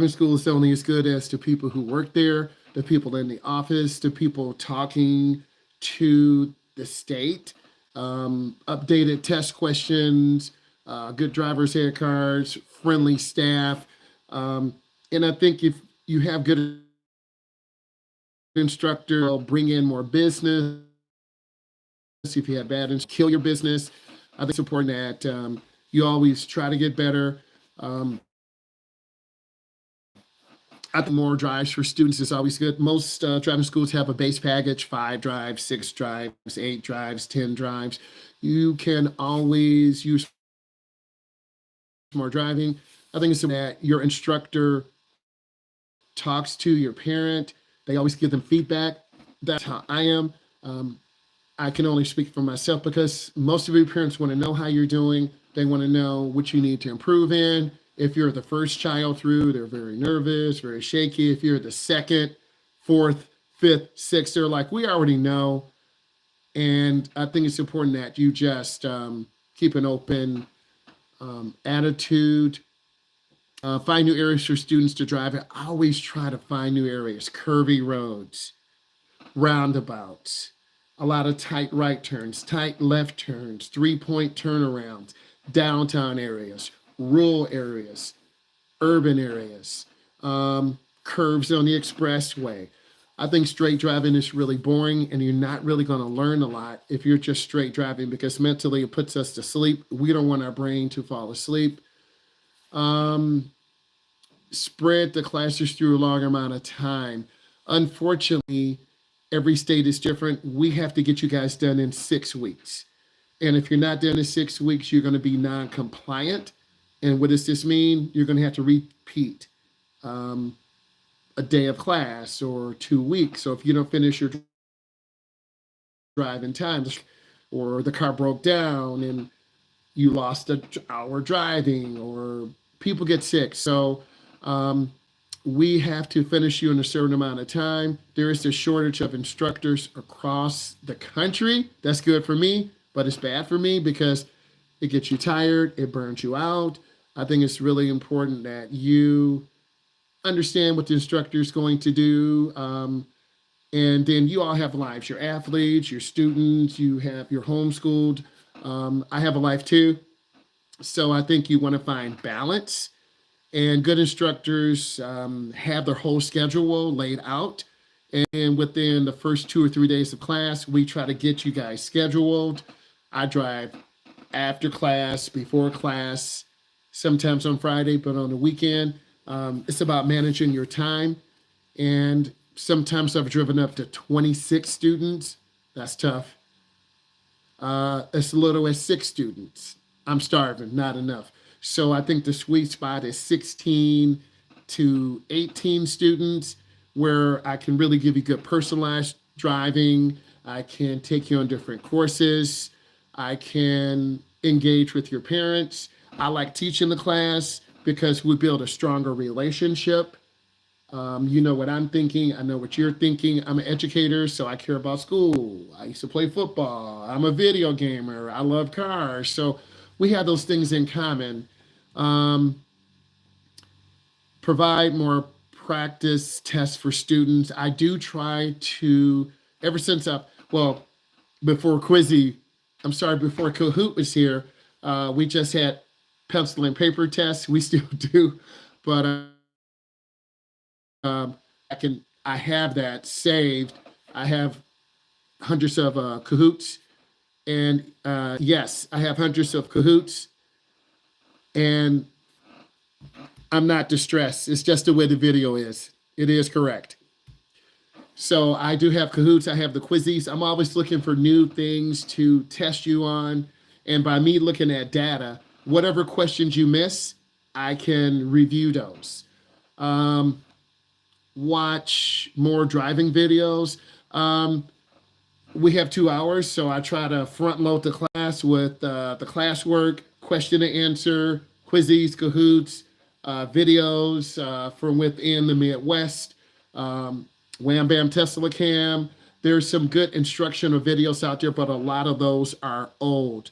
school is only as good as the people who work there, the people in the office, the people talking to the state, updated test questions, good driver's ed cards, friendly staff. Um, and I think if you have good instructor, will bring in more business. If you have bad, kill your business. I think it's important that you always try to get better. Um, I think more drives for students is always good. Most driving schools have a base package: 5 drives, 6 drives, 8 drives, 10 drives. You can always use more driving. I think it's that your instructor talks to your parent. They always give them feedback. That's how I am. Um, I can only speak for myself because most of your parents want to know how you're doing. They want to know what you need to improve in. If you're the first child through, they're very nervous, very shaky. If you're the second, fourth, fifth, sixth, they're like, we already know. And I think it's important that you just keep an open attitude. Find new areas for students to drive. I always try to find new areas, curvy roads, roundabouts, a lot of tight right turns, tight left turns, 3-point turnarounds, downtown areas, rural areas, urban areas, curves on the expressway. I think straight driving is really boring, and you're not really going to learn a lot if you're just straight driving because mentally it puts us to sleep. We don't want our brain to fall asleep. Um, Spread the classes through a long amount of time. Unfortunately, every state is different. We have to get you guys done in 6 weeks. And if you're not done in 6 weeks, you're going to be non compliant. And what does this mean? You're going to have to repeat um, a day of class or 2 weeks. So if you don't finish your drive in time, or the car broke down and you lost an hour driving, or people get sick. So um, we have to finish you in a certain amount of time. There is a shortage of instructors across the country. That's good for me, but it's bad for me because it gets you tired, it burns you out. I think it's really important that you understand what the instructor is going to do. And then you all have lives. You're athletes, you're students, you have your homeschooled. I have a life too. So I think you want to find balance. And good instructors have their whole schedule laid out. And within the first 2 or 3 days of class, we try to get you guys scheduled. I drive after class, before class, sometimes on Friday, but on the weekend. It's about managing your time. And sometimes I've driven up to 26 students. That's tough. As little as 6 students. I'm starving, not enough. So I think the sweet spot is 16 to 18 students where I can really give you good personalized driving. I can take you on different courses. I can engage with your parents. I like teaching the class because we build a stronger relationship. You know what I'm thinking. I know what you're thinking. I'm an educator, so I care about school. I used to play football. I'm a video gamer. I love cars. So we have those things in common. Um, Provide more practice tests for students. I do try to, ever since well, before Quizzy, I'm sorry, before Kahoot was here, we just had pencil and paper tests. We still do, but I have that saved. I have hundreds of Kahoots, and yes, I have hundreds of Kahoots, and I'm not distressed. It's just the way the video is. It is correct. So I do have Kahoots. I have the Quizzies. I'm always looking for new things to test you on, and by me looking at data, whatever questions you miss, I can review those. Um, Watch more driving videos. We have 2 hours, so I try to front load the class with the classwork, question and answer, quizzes, Kahoots, videos from within the Midwest, Wham Bam Tesla Cam. There's some good instructional videos out there, but a lot of those are old.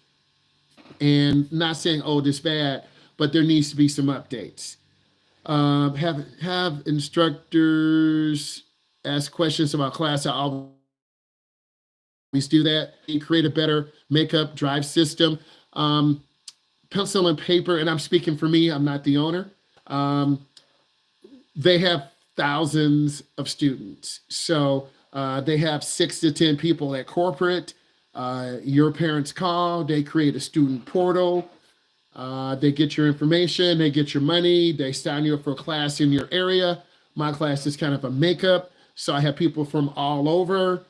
And not saying old is bad, but there needs to be some updates. Have instructors ask questions about class. I always do that. And create a better makeup drive system. Um, Pencil and paper, and I'm speaking for me. I'm not the owner. Um, they have thousands of students, so they have 6 to 10 people at corporate. Your parents call. They create a student portal. They get your information, they get your money, they sign you up for a class in your area. My class is kind of a makeup, so I have people from all over,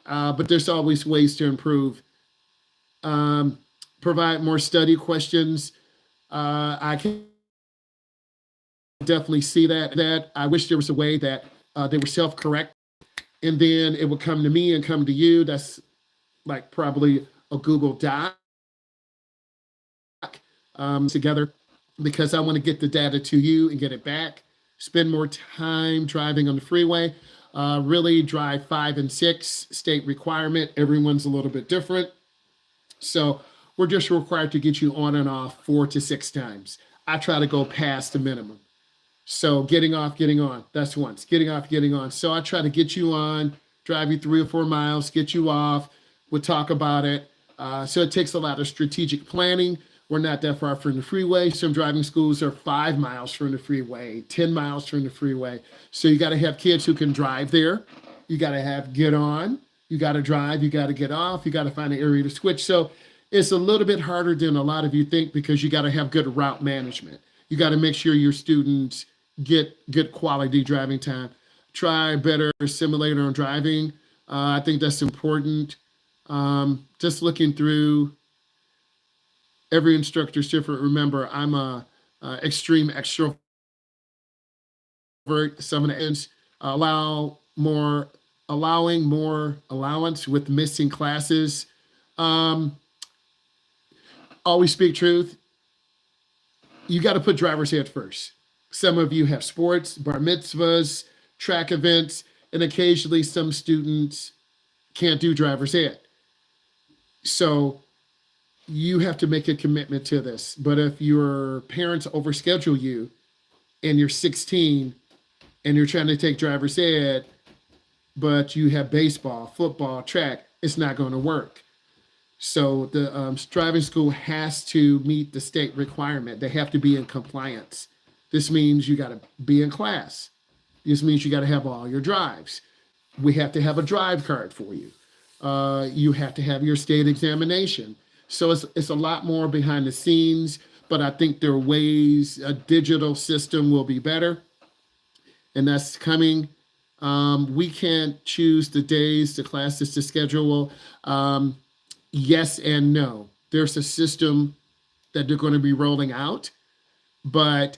but there's always ways to improve. Um, Provide more study questions. I can definitely see that. That I wish there was a way that they were self-correct, and then it would come to me and come to you. That's like probably a Google Doc together, because I want to get the data to you and get it back. Spend more time driving on the freeway. Really drive 5 and 6, state requirement. Everyone's a little bit different. So we're just required to get you on and off 4 to 6 times. I try to go past the minimum. So getting off, getting on, that's once. Getting off, getting on. So I try to get you on, drive you 3 or 4 miles, get you off. We'll talk about it. So it takes a lot of strategic planning. We're not that far from the freeway. Some driving schools are 5 miles from the freeway, 10 miles from the freeway. So you got to have kids who can drive there. You got to have get on. You got to drive. You got to get off. You got to find an area to switch. So it's a little bit harder than a lot of you think, because you got to have good route management. You got to make sure your students get good quality driving time. Try better simulator on driving. I think that's important. Just looking through, every instructor is different. Remember, I'm a extreme extrovert. Some of the ends allow more, allowing more allowance with missing classes. Um, Always speak truth. You got to put driver's ed first. Some of you have sports, bar mitzvahs, track events, and occasionally some students can't do driver's ed. So you have to make a commitment to this. But if your parents overschedule you and you're 16 and you're trying to take driver's ed, but you have baseball, football, track, it's not going to work. So the driving school has to meet the state requirement. They have to be in compliance. This means you got to be in class. This means you got to have all your drives. We have to have a drive card for you. You have to have your state examination. So it's a lot more behind the scenes, but I think there are ways a digital system will be better, and that's coming. We can't choose the days, the classes to schedule. Yes and no. There's a system that they're going to be rolling out, but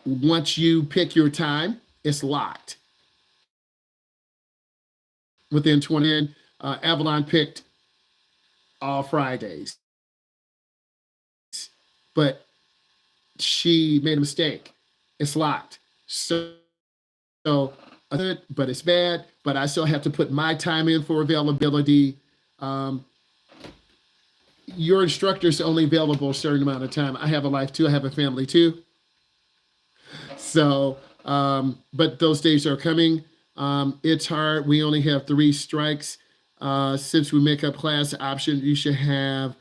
once you pick your time, it's locked. Within 20, Avalon picked all Fridays, but she made a mistake. It's locked. So, but it's bad. But I still have to put my time in for availability. Um, your instructor is only available a certain amount of time. I have a life too. I have a family too. So, but those days are coming. It's hard. We only have 3 strikes. Since we make up class option, you should have.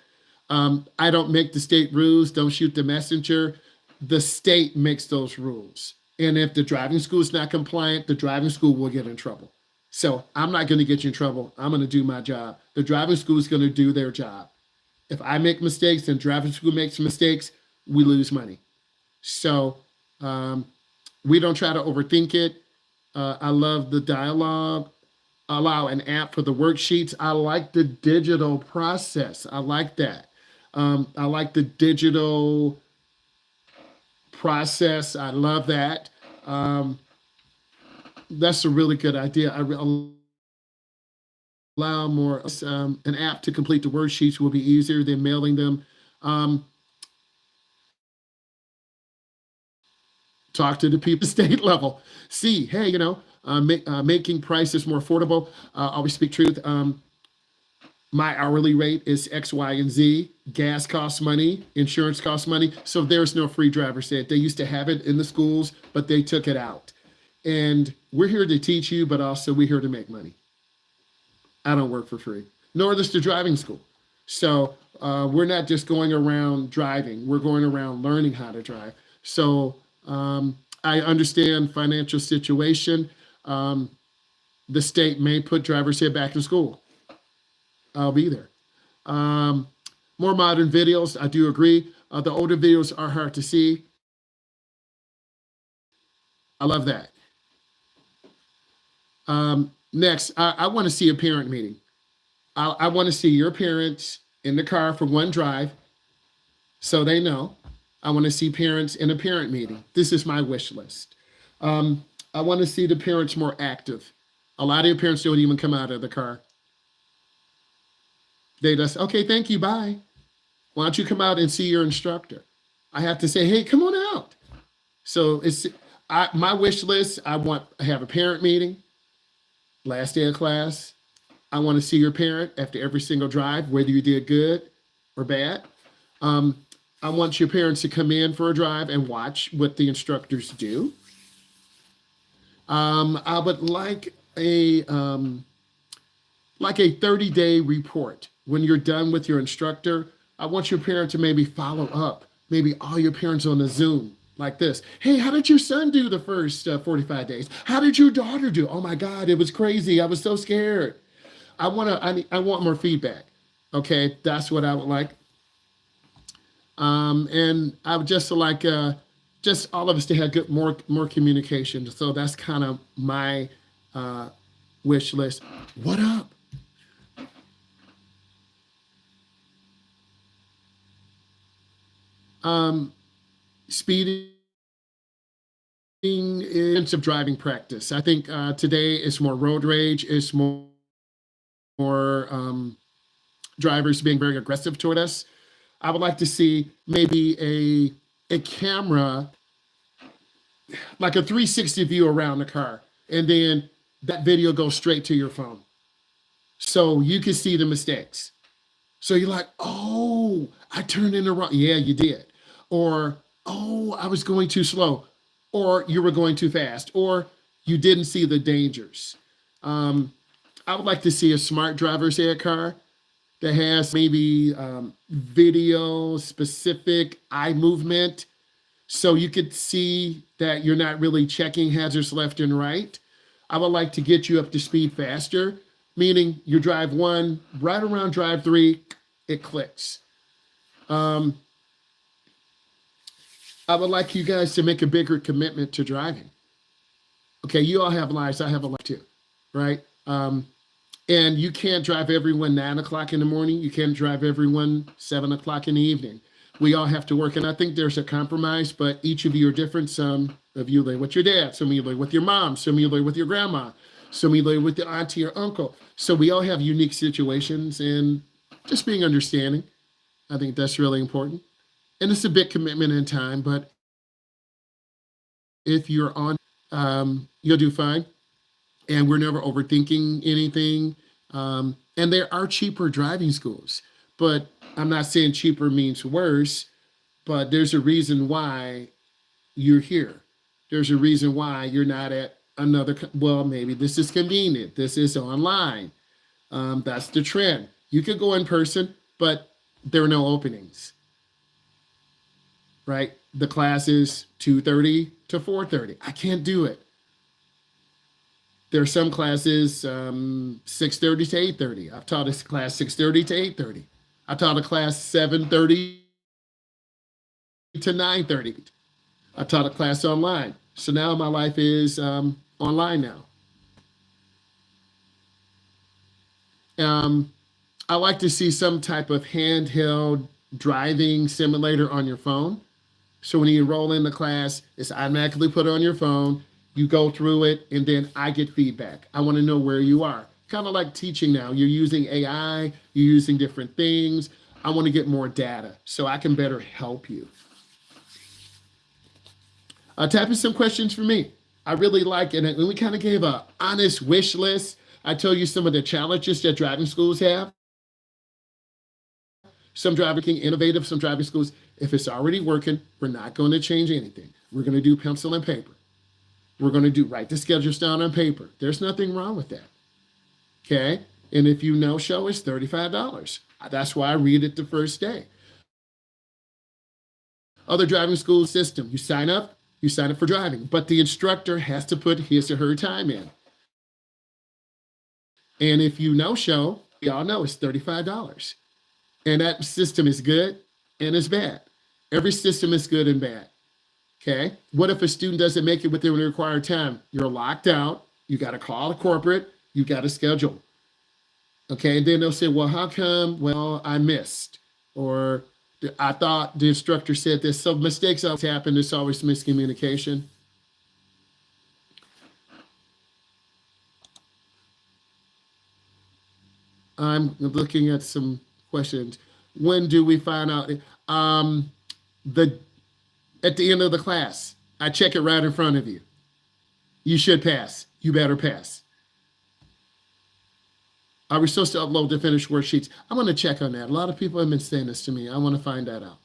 I don't make the state rules. Don't shoot the messenger. The state makes those rules. And if the driving school is not compliant, the driving school will get in trouble. So I'm not going to get you in trouble. I'm going to do my job. The driving school is going to do their job. If I make mistakes and driving school makes mistakes, we lose money. So um, we don't try to overthink it. I love the dialogue. Allow an app for the worksheets. I like the digital process. I like that. I like the digital process. I love that. Um, that's a really good idea. Allow more. An app to complete the worksheets will be easier than mailing them. Um, Talk to the people at the state level. See, hey, making prices more affordable. Always speak truth. My hourly rate is X, Y, and Z. Gas costs money, insurance costs money. So there's no free driver's ed. They used to have it in the schools, but they took it out. And we're here to teach you, but also we're here to make money. I don't work for free, nor does the driving school. So we're not just going around driving, we're going around learning how to drive. So I understand financial situation. Um, the state may put driver's ed back in school. I'll be there. Um, More modern videos, I do agree. The older videos are hard to see. I love that. Next, I want to see a parent meeting. I want to see your parents in the car for one drive so they know. I want to see parents in a parent meeting. This is my wish list. I want to see the parents more active. A lot of your parents don't even come out of the car. They just, okay, thank you, bye. Why don't you come out and see your instructor? I have to say, hey, come on out. So my wish list. I have a parent meeting, last day of class. I want to see your parent after every single drive, whether you did good or bad. Um, I want your parents to come in for a drive and watch what the instructors do. I would like a 30-day report. When you're done with your instructor, I want your parent to maybe follow up. Maybe all your parents on a Zoom like this. Hey, how did your son do the first 45 days? How did your daughter do? Oh my God, it was crazy. I was so scared. I want more feedback. Okay, that's what I would like. And I would just like just all of us to have good more communication. So that's kind of my wish list. What up? Speeding is of driving practice. I think today it's more road rage. It's more drivers being very aggressive toward us. I would like to see maybe a camera, like a 360 view around the car, and then that video goes straight to your phone, so you can see the mistakes. So you're like, oh, I turned in the wrong. Yeah, you did. Or, oh, I was going too slow. Or you were going too fast. Or you didn't see the dangers. I would like to see a smart driver's ed car that has maybe video specific eye movement. So you could see that you're not really checking hazards left and right. I would like to get you up to speed faster, meaning you drive one, right around drive three, it clicks. I would like you guys to make a bigger commitment to driving. Okay, you all have lives. I have a life too, right? And you can't drive everyone 9 o'clock in the morning. You can't drive everyone 7 o'clock in the evening. We all have to work, and I think there's a compromise. But each of you are different. Some of you live with your dad. Some of you live with your mom. Some of you live with your grandma. Some of you live with the auntie or uncle. So we all have unique situations, and just being understanding. I think that's really important. And it's a big commitment in time, but if you're on, you'll do fine. And we're never overthinking anything. And there are cheaper driving schools, but I'm not saying cheaper means worse, but there's a reason why you're here. There's a reason why you're not at another, well, maybe this is convenient. This is online. That's the trend. You could go in person, but there are no openings, right? The class is 2:30 to 4:30. I can't do it. There are some classes 6:30 to 8:30. I've taught a class 6:30 to 8:30. I taught a class 7:30 to 9:30. I taught a class online. So now my life is online now. I like to see some type of handheld driving simulator on your phone. So when you enroll in the class, it's automatically put on your phone. You go through it, and then I get feedback. I want to know where you are. Kind of like teaching now. You're using AI, you're using different things. I want to get more data so I can better help you. Type in some questions for me. I really like it. And we kind of gave an honest wish list. I told you some of the challenges that driving schools have. Some driving innovative, some driving schools, if it's already working, we're not going to change anything. We're going to do pencil and paper. We're going to do write the schedules down on paper. There's nothing wrong with that. Okay. And if you no show, it's $35. That's why I read it the first day. Other driving school system, you sign up for driving, but the instructor has to put his or her time in. And if you no show, we all know it's $35. And that system is good and it's bad. Every system is good and bad. Okay. What if a student doesn't make it within the required time? You're locked out. You got to call the corporate. You got to schedule. Okay. And then they'll say, well, how come? Well, I missed. Or I thought the instructor said this. So mistakes always happen. There's always miscommunication. I'm looking at some questions. When do we find out? The At the end of the class, I check it right in front of you. You should pass. You better pass. Are we supposed to upload the finished worksheets? I'm going to check on that. A lot of people have been saying this to me. I want to find that out.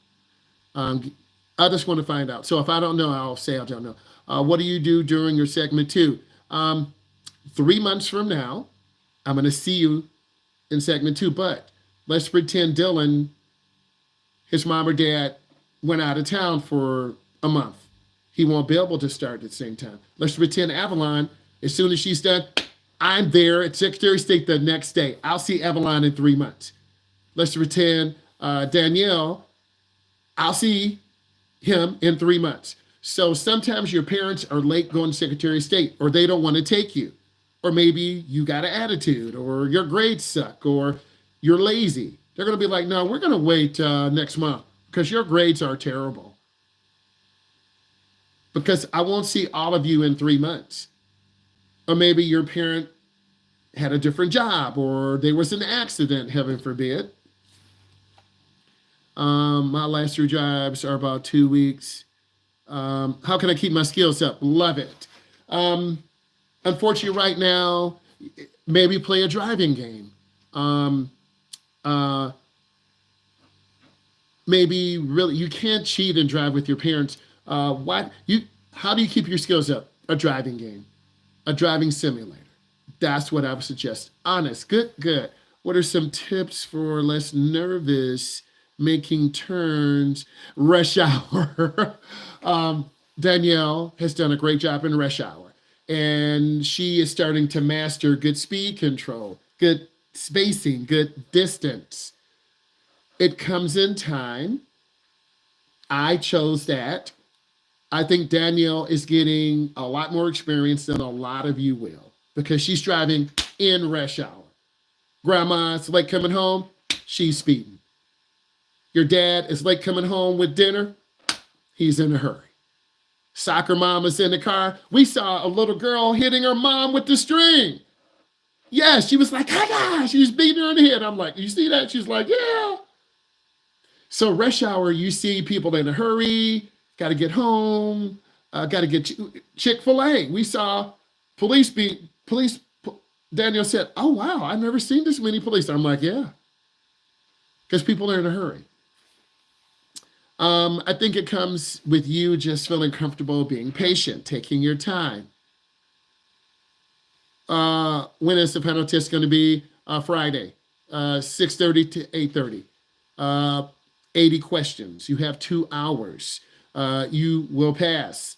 I just want to find out. So if I don't know, I'll say I don't know. What do you do during your segment 2? 3 months from now, I'm going to see you in segment 2. But let's pretend Dylan, his mom or dad, went out of town for a month. He won't be able to start at the same time. Let's pretend Avalon, as soon as she's done, I'm there at Secretary of State the next day. I'll see Avalon in 3 months. Let's pretend Danielle, I'll see him in 3 months. So sometimes your parents are late going to Secretary of State, or they don't want to take you. Or maybe you got an attitude, or your grades suck, or you're lazy. They're going to be like, no, we're going to wait next month because your grades are terrible. Because I won't see all of you in 3 months. Or maybe your parent had a different job, or there was an accident, heaven forbid. My last 3 jobs are about 2 weeks. How can I keep my skills up? Love it. Unfortunately, right now, maybe play a driving game. Maybe really, you can't cheat and drive with your parents. How do you keep your skills up? A driving game, a driving simulator. That's what I would suggest. Honest, good. What are some tips for less nervous making turns? Rush hour. Danielle has done a great job in rush hour, and she is starting to master good speed control, good spacing, good distance. It comes in time. I chose that. I think Danielle is getting a lot more experience than a lot of you will because she's driving in rush hour. Grandma's late coming home, she's speeding. Your dad is late coming home with dinner, he's in a hurry. Soccer mom is in the car. We saw a little girl hitting her mom with the string. Yeah, she was like, hi, she was beating her in the head. I'm like, you see that? She's like, yeah. So rush hour, you see people in a hurry, got to get home, got to get Chick-fil-A. We saw police. Daniel said, oh, wow, I've never seen this many police. I'm like, yeah, because people are in a hurry. I think it comes with you just feeling comfortable, being patient, taking your time. When is the panel test going to be? Friday, 6:30 to 8:30. 80 questions. You have 2 hours. You will pass.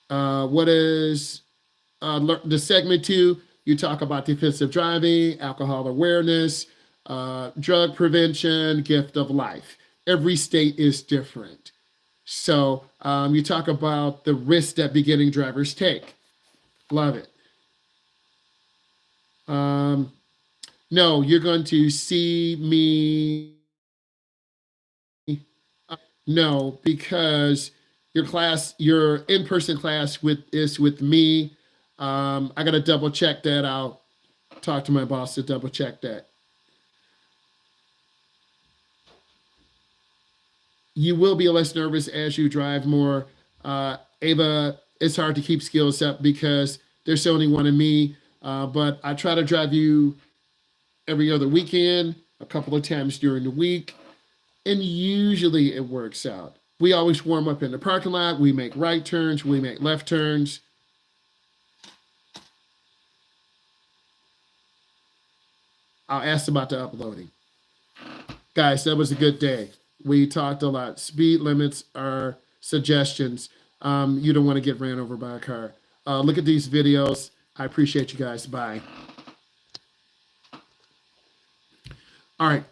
What is the segment 2? You talk about defensive driving, alcohol awareness, drug prevention, gift of life. Every state is different. So you talk about the risks that beginning drivers take. Love it. No, you're going to see me. No, because your in-person class is with me. I got to double check that. I'll talk to my boss to double check that. You will be less nervous as you drive more. Ava, it's hard to keep skills up because there's only one of me. But I try to drive you every other weekend. a couple of times during the week, and usually it works out. We always warm up in the parking lot. We make right turns. We make left turns. I'll ask about the uploading. Guys, that was a good day. We talked a lot. Speed limits are suggestions. You don't want to get ran over by a car. Look at these videos. I appreciate you guys. Bye. All right.